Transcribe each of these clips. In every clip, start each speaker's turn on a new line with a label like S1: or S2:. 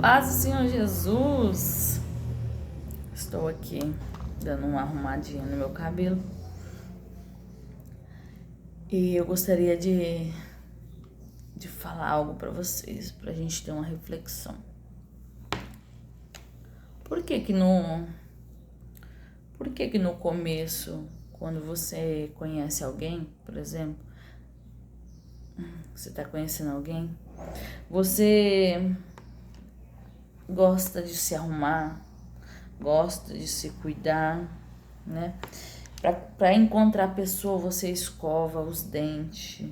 S1: Paz do Senhor Jesus. Estou aqui dando uma arrumadinha no meu cabelo. E eu gostaria de falar algo para vocês, pra gente ter uma reflexão. Por que que no começo, quando você conhece alguém, por exemplo, você tá conhecendo alguém, você gosta de se arrumar, gosta de se cuidar, né? Para encontrar a pessoa, você escova os dentes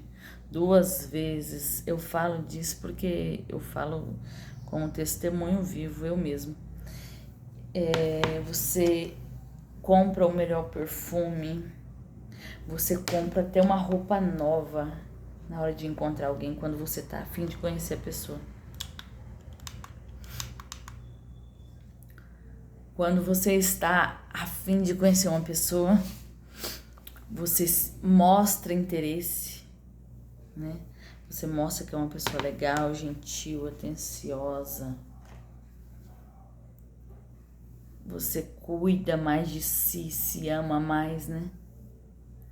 S1: 2 vezes. Eu falo disso porque eu falo como testemunho vivo, eu mesmo. Você compra o melhor perfume, você compra até uma roupa nova na hora de encontrar alguém, quando você tá a fim de conhecer a pessoa. Quando você está a fim de conhecer uma pessoa, você mostra interesse, né? Você mostra que é uma pessoa legal, gentil, atenciosa. Você cuida mais de si, se ama mais, né?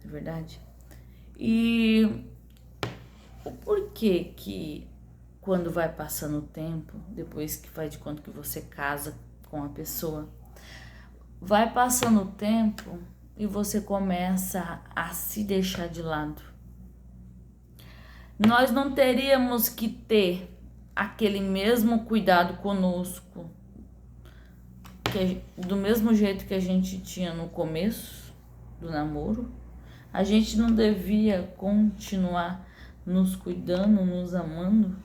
S1: É verdade? E o porquê que quando vai passando o tempo, depois que faz de conta que você casa com a pessoa, vai passando o tempo e você começa a se deixar de lado. Nós não teríamos que ter aquele mesmo cuidado conosco, do mesmo jeito que a gente tinha no começo do namoro. A gente não devia continuar nos cuidando, nos amando,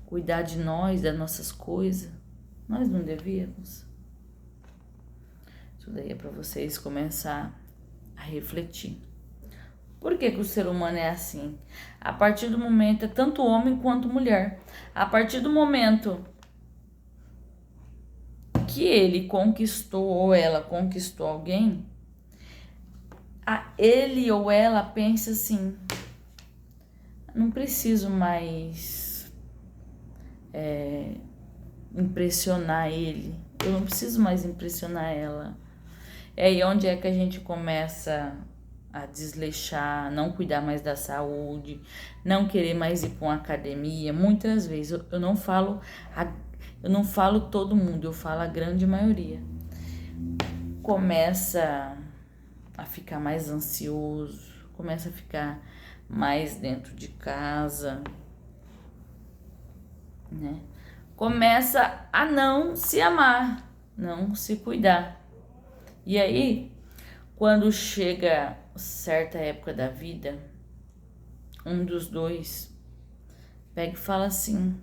S1: cuidar de nós, das nossas coisas. Nós não devíamos. Isso daí é para vocês começar a refletir. Por que que o ser humano é assim? A partir do momento, é tanto homem quanto mulher. A partir do momento que ele conquistou ou ela conquistou alguém, ele ou ela pensa assim: não preciso mais impressionar ele, eu não preciso mais impressionar ela. É aí onde é que a gente começa a desleixar, não cuidar mais da saúde, não querer mais ir para uma academia. Muitas vezes, eu não falo todo mundo, eu falo a grande maioria. Começa a ficar mais ansioso, começa a ficar mais dentro de casa, né? Começa a não se amar, não se cuidar. E aí, quando chega certa época da vida, um dos dois pega e fala assim: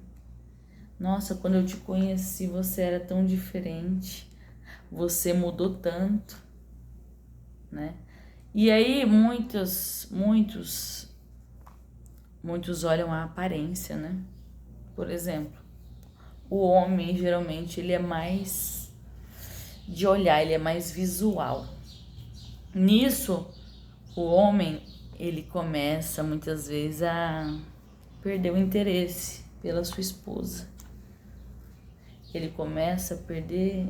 S1: nossa, quando eu te conheci você era tão diferente, você mudou tanto, né? E aí muitos olham a aparência, né? Por exemplo, o homem geralmente ele é mais de olhar, ele é mais visual. Nisso, o homem ele começa muitas vezes a perder o interesse pela sua esposa. Ele começa a perder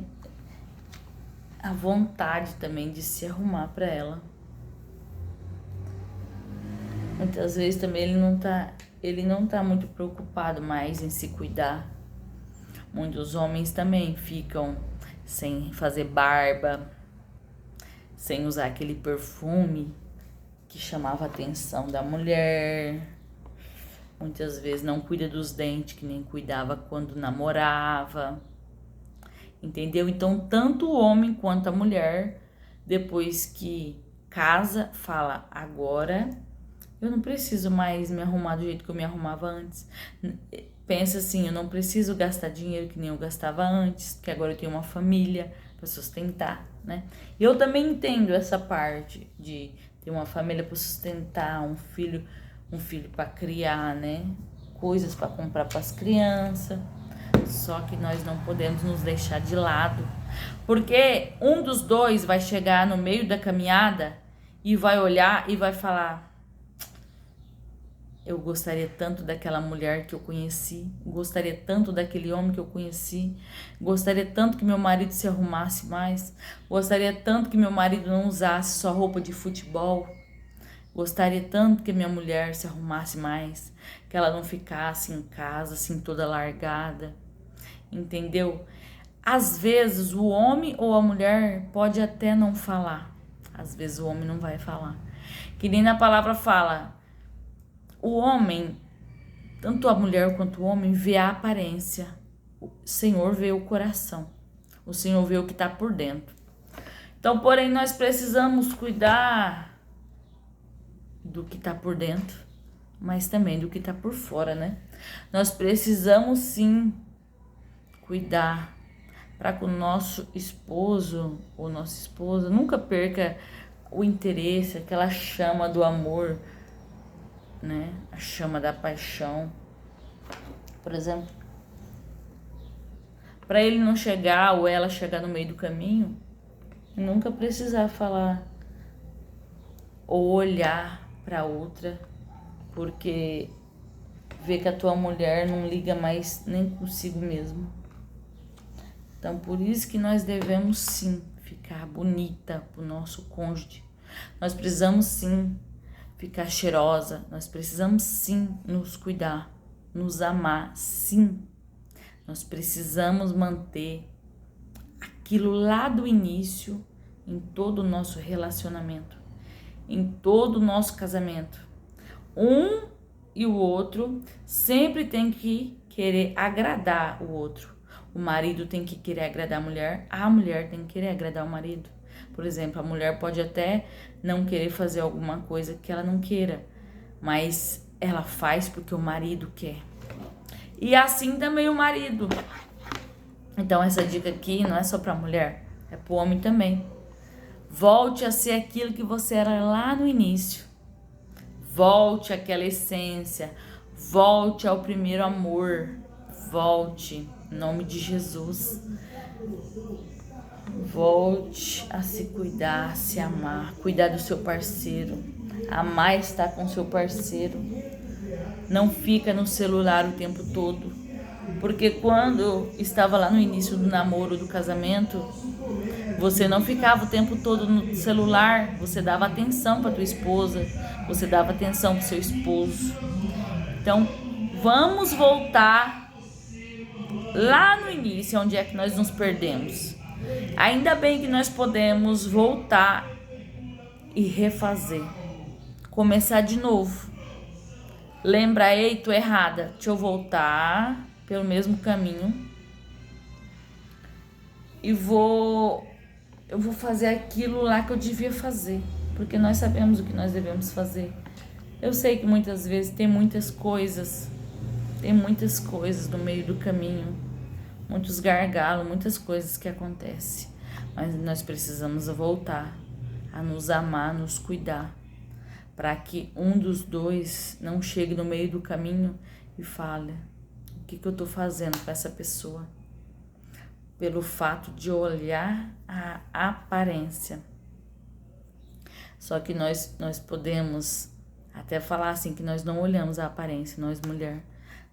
S1: a vontade também de se arrumar para ela. Muitas vezes também ele não tá muito preocupado mais em se cuidar. Muitos homens também ficam sem fazer barba, sem usar aquele perfume que chamava a atenção da mulher. Muitas vezes não cuida dos dentes, que nem cuidava quando namorava. Entendeu? Então, tanto o homem quanto a mulher, depois que casa, fala: agora eu não preciso mais me arrumar do jeito que eu me arrumava antes. Pensa assim: eu não preciso gastar dinheiro que nem eu gastava antes, porque agora eu tenho uma família para sustentar, né? E eu também entendo essa parte de ter uma família para sustentar, um filho para criar, né? Coisas para comprar para as crianças. Só que nós não podemos nos deixar de lado, porque um dos dois vai chegar no meio da caminhada e vai olhar e vai falar: Eu gostaria tanto daquela mulher que eu conheci, gostaria tanto daquele homem que eu conheci, gostaria tanto que meu marido se arrumasse mais, gostaria tanto que meu marido não usasse só roupa de futebol, gostaria tanto que minha mulher se arrumasse mais, que ela não ficasse em casa assim toda largada, entendeu? Às vezes o homem ou a mulher pode até não falar, às vezes o homem não vai falar, que nem na palavra fala. O homem, tanto a mulher quanto o homem, vê a aparência. O Senhor vê o coração. O Senhor vê o que está por dentro. Então, porém, nós precisamos cuidar do que está por dentro, mas também do que está por fora, né? Nós precisamos sim cuidar para que o nosso esposo ou nossa esposa nunca perca o interesse, aquela chama do amor, né? A chama da paixão, por exemplo, para ele não chegar ou ela chegar no meio do caminho, nunca precisar falar ou olhar para outra, porque vê que a tua mulher não liga mais nem consigo mesmo. Então, por isso que nós devemos sim ficar bonita pro nosso cônjuge. Nós precisamos sim ficar cheirosa, nós precisamos sim nos cuidar, nos amar, sim. Nós precisamos manter aquilo lá do início em todo o nosso relacionamento, em todo o nosso casamento. Um e o outro sempre tem que querer agradar o outro. O marido tem que querer agradar a mulher tem que querer agradar o marido. Por exemplo, a mulher pode até não querer fazer alguma coisa que ela não queira, mas ela faz porque o marido quer. E assim também o marido. Então essa dica aqui não é só para a mulher, é para o homem também. Volte a ser aquilo que você era lá no início. Volte àquela essência. Volte ao primeiro amor. Volte, em nome de Jesus. Volte a se cuidar, a se amar, cuidar do seu parceiro, amar estar com seu parceiro. Não fica no celular o tempo todo, porque quando estava lá no início do namoro, do casamento, você não ficava o tempo todo no celular, você dava atenção para tua esposa, você dava atenção para seu esposo. Então, vamos voltar lá no início, onde é que nós nos perdemos. Ainda bem que nós podemos voltar e refazer, começar de novo. Lembra, ei, tô errada, deixa eu voltar pelo mesmo caminho e eu vou fazer aquilo lá que eu devia fazer, porque nós sabemos o que nós devemos fazer. Eu sei que muitas vezes tem muitas coisas no meio do caminho, muitos gargalos, muitas coisas que acontecem, mas nós precisamos voltar a nos amar, nos cuidar, para que um dos dois não chegue no meio do caminho e fale: o que eu tô fazendo com essa pessoa? Pelo fato de olhar a aparência. Só que nós podemos até falar assim que nós não olhamos a aparência, nós mulher,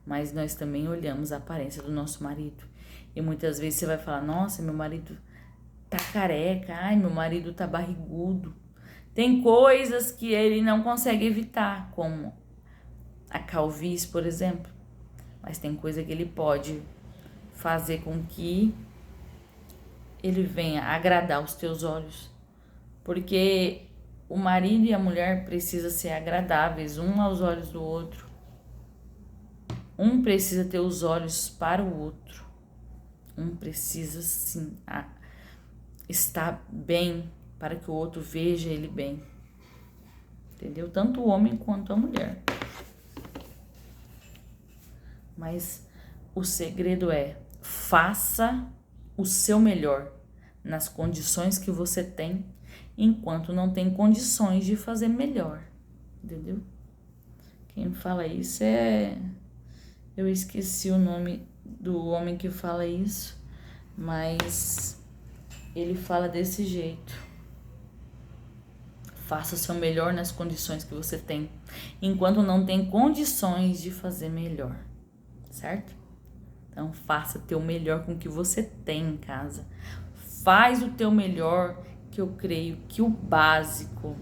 S1: mas nós também olhamos a aparência do nosso marido. E muitas vezes você vai falar: nossa, meu marido tá careca, ai, meu marido tá barrigudo. Tem coisas que ele não consegue evitar, como a calvície, por exemplo. Mas tem coisa que ele pode fazer com que ele venha agradar os teus olhos. Porque o marido e a mulher precisam ser agradáveis um aos olhos do outro. Um precisa ter os olhos para o outro. Um precisa, sim, estar bem para que o outro veja ele bem. Entendeu? Tanto o homem quanto a mulher. Mas o segredo é: faça o seu melhor nas condições que você tem, enquanto não tem condições de fazer melhor. Entendeu? Quem fala isso é... eu esqueci o nome do homem que fala isso, mas ele fala desse jeito: Faça o seu melhor nas condições que você tem, enquanto não tem condições de fazer melhor, certo? Então, faça o teu melhor com o que você tem em casa. Faz o teu melhor, que eu creio que o básico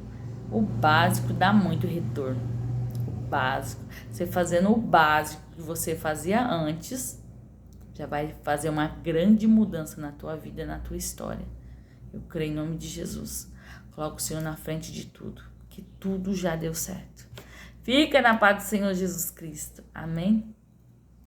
S1: dá muito retorno. O básico. Você fazendo o básico que você fazia antes, já vai fazer uma grande mudança na tua vida, na tua história. Eu creio em nome de Jesus. Coloca o Senhor na frente de tudo, que tudo já deu certo. Fica na paz do Senhor Jesus Cristo. Amém?